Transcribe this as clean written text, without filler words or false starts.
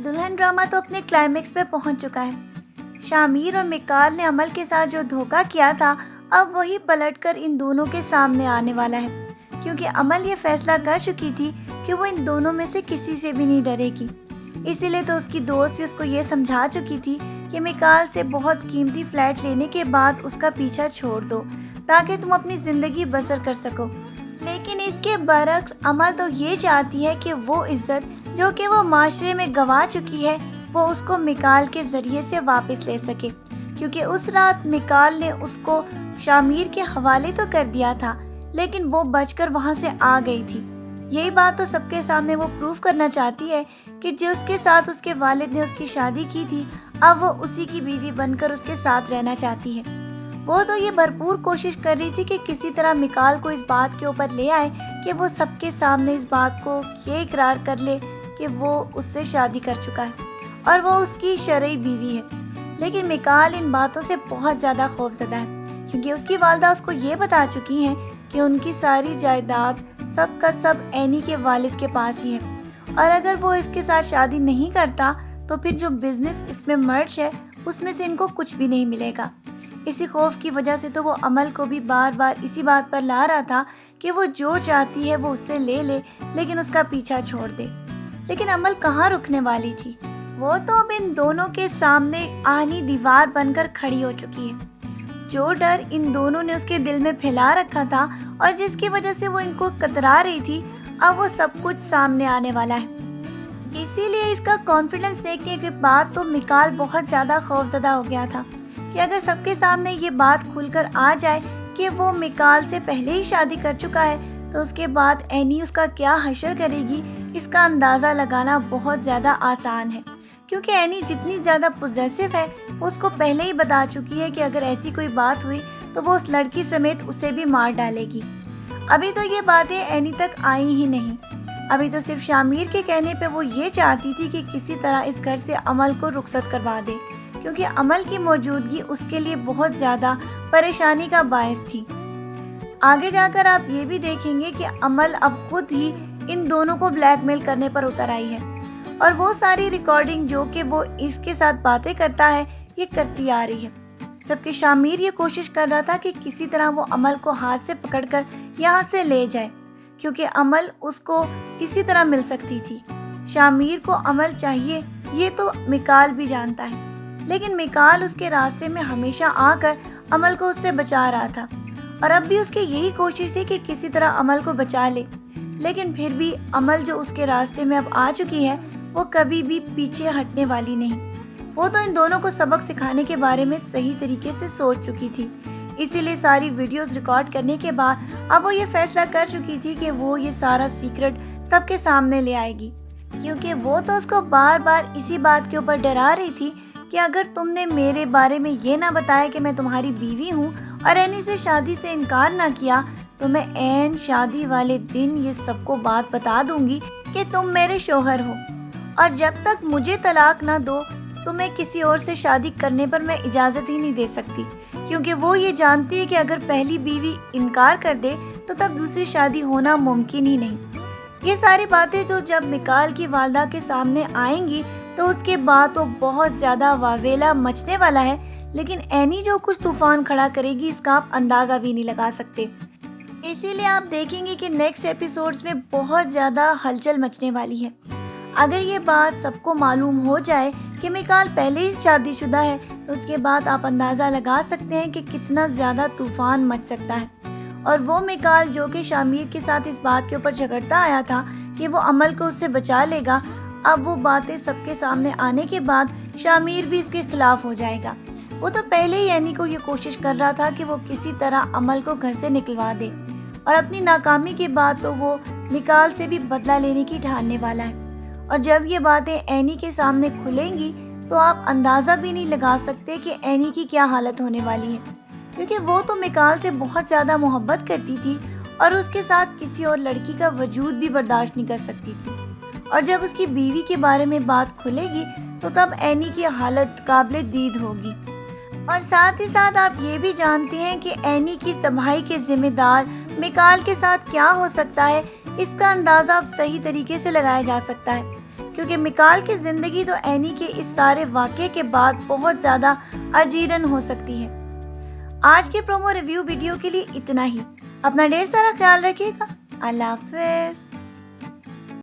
दुल्हन ड्रामा तो अपने क्लाइमेक्स पे पहुंच चुका है। शामिर और मिकाल ने अमल के साथ जो धोखा किया था, अब वही पलटकर इन दोनों के सामने आने वाला है, क्योंकि अमल ये फैसला कर चुकी थी कि वो इन दोनों में से किसी से भी नहीं डरेगी। इसीलिए तो उसकी दोस्त भी उसको ये समझा चुकी थी कि मिकाल से बहुत कीमती फ्लैट लेने के बाद उसका पीछा छोड़ दो, ताकि तुम अपनी ज़िंदगी बसर कर सको। लेकिन इसके बरक्स अमल तो ये चाहती है कि वो इज्जत जो कि वो माशरे में गंवा चुकी है, वो उसको मिकाल के ज़रिए से वापस ले सके, क्योंकि उस रात मिकाल ने उसको शामिर के हवाले तो कर दिया था, लेकिन वो बचकर वहाँ से आ गई थी। यही बात तो सबके सामने वो प्रूव करना चाहती है कि जिसके साथ उसके वालिद ने उसकी शादी की थी, अब वो उसी की बीवी बनकर उसके साथ रहना चाहती है। वो तो ये भरपूर कोशिश कर रही थी कि किसी तरह मिकाल को इस बात के ऊपर ले आए कि वो सबके सामने इस बात को ये इकरार कर ले कि वो उससे शादी कर चुका है और वो उसकी शरई बीवी है। लेकिन मिकाल इन बातों से बहुत ज़्यादा खौफज़दा है, क्योंकि उसकी वालिदा उसको ये बता चुकी हैं कि उनकी सारी जायदाद सब का सब एनी के वालिद के पास ही है, और अगर वो इसके साथ शादी नहीं करता तो फिर जो बिज़नेस इसमें मर्ज है उसमें से इनको कुछ भी नहीं मिलेगा। इसी खौफ की वजह से तो वो अमल को भी बार बार इसी बात पर ला रहा था कि वो जो चाहती है वो उससे ले ले, लेकिन उसका पीछा छोड़ दे। लेकिन अमल कहाँ रुकने वाली थी, वो तो अब इन दोनों के सामने आनी दीवार बनकर खड़ी हो चुकी है। जो डर इन दोनों ने उसके दिल में फैला रखा था और जिसकी वजह से वो इनको कतरा रही थी, अब वो सब कुछ सामने आने वाला है। इसीलिए इसका कॉन्फिडेंस देखने के बाद तो मिकाल बहुत ज़्यादा खौफज़दा हो गया था कि अगर सबके सामने ये बात खुलकर आ जाए कि वो मिकाल से पहले ही शादी कर चुका है, तो उसके बाद एनी उसका क्या हशर करेगी, इसका अंदाज़ा लगाना बहुत ज़्यादा आसान है। क्योंकि एनी जितनी ज़्यादा पॉसेसिव है, वो उसको पहले ही बता चुकी है कि अगर ऐसी कोई बात हुई तो वो उस लड़की समेत उसे भी मार डालेगी। अभी तो ये बातें एनी तक आई ही नहीं। अभी तो सिर्फ शामिर के कहने पे वो ये चाहती थी कि किसी तरह इस घर से अमल को रुखसत करवा दे, क्योंकि अमल की मौजूदगी उसके लिए बहुत ज़्यादा परेशानी का बायस थी। आगे जाकर आप ये भी देखेंगे कि अमल अब खुद ही इन दोनों को ब्लैकमेल करने पर उतर आई है, और वो सारी रिकॉर्डिंग जो कि वो इसके साथ बातें करता है ये करती आ रही है, जबकि शामिर ये कोशिश कर रहा था कि किसी तरह वो अमल को हाथ से पकड़कर यहाँ से ले जाए, क्योंकि अमल उसको इसी तरह मिल सकती थी। शामिर को अमल चाहिए ये तो मिकाल भी जानता है, लेकिन मिकाल उसके रास्ते में हमेशा आकर अमल को उससे बचा रहा था, और अब भी उसकी यही कोशिश थी कि किसी तरह अमल को बचा ले। लेकिन फिर भी अमल जो उसके रास्ते में अब आ चुकी है, वो कभी भी पीछे हटने वाली नहीं। वो तो इन दोनों को सबक सिखाने के बारे में सही तरीके से सोच चुकी थी। इसीलिए सारी वीडियोस रिकॉर्ड करने के बाद अब वो ये फैसला कर चुकी थी कि वो ये सारा सीक्रेट सबके सामने ले आएगी, क्योंकि वो तो उसको बार बार इसी बात के ऊपर डरा रही थी कि अगर तुमने मेरे बारे में ये ना बताया कि मैं तुम्हारी बीवी हूँ और एनी से शादी से इनकार ना किया, तो मैं ऐन शादी वाले दिन ये सबको बात बता दूंगी कि तुम मेरे शोहर हो, और जब तक मुझे तलाक ना दो तो मैं किसी और से शादी करने पर मैं इजाज़त ही नहीं दे सकती, क्योंकि वो ये जानती है कि अगर पहली बीवी इनकार कर दे तो तब दूसरी शादी होना मुमकिन ही नहीं। ये सारी बातें तो जब मिकाल की वालिदा के सामने आएंगी तो उसके बाद तो बहुत ज़्यादा वावेला मचने वाला है, लेकिन एनी जो कुछ तूफान खड़ा करेगी इसका आप अंदाज़ा भी नहीं लगा सकते। इसीलिए आप देखेंगे कि नेक्स्ट एपिसोड्स में बहुत ज़्यादा हलचल मचने वाली है। अगर ये बात सबको मालूम हो जाए कि मिकाल पहले ही शादीशुदा है, तो उसके बाद आप अंदाज़ा लगा सकते हैं कि कितना ज़्यादा तूफान मच सकता है। और वो मिकाल जो कि शामिर के साथ इस बात के ऊपर झगड़ता आया था कि वो अमल को उससे बचा लेगा, अब वो बातें सबके सामने आने के बाद शामिर भी इसके खिलाफ हो जाएगा। वो तो पहले ही एनी को ये कोशिश कर रहा था कि वो किसी तरह अमल को घर से निकलवा दे, और अपनी नाकामी के बाद तो वो मिकाल से भी बदला लेने की ठानने वाला है। और जब ये बातें एनी के सामने खुलेंगी तो आप अंदाज़ा भी नहीं लगा सकते कि एनी की क्या हालत होने वाली है, क्योंकि वो तो मिकाल से बहुत ज़्यादा मोहब्बत करती थी और उसके साथ किसी और लड़की का वजूद भी बर्दाश्त नहीं कर सकती थी। और जब उसकी बीवी के बारे में बात खुलेगी तो तब एनी की हालत काबिले दीद होगी। और साथ ही साथ आप ये भी जानते हैं कि एनी की तबाही के जिम्मेदार मिकाल के साथ क्या हो सकता है, इसका अंदाज़ा अब सही तरीके से लगाया जा सकता है, کیونکہ میکال کی زندگی تو اینی کے اس سارے واقعے کے بعد بہت زیادہ اجیرن ہو سکتی ہے۔ آج کے پرومو ریویو ویڈیو کے لیے اتنا ہی۔ اپنا ڈھیر سارا خیال رکھیے گا۔ اللہ حافظ۔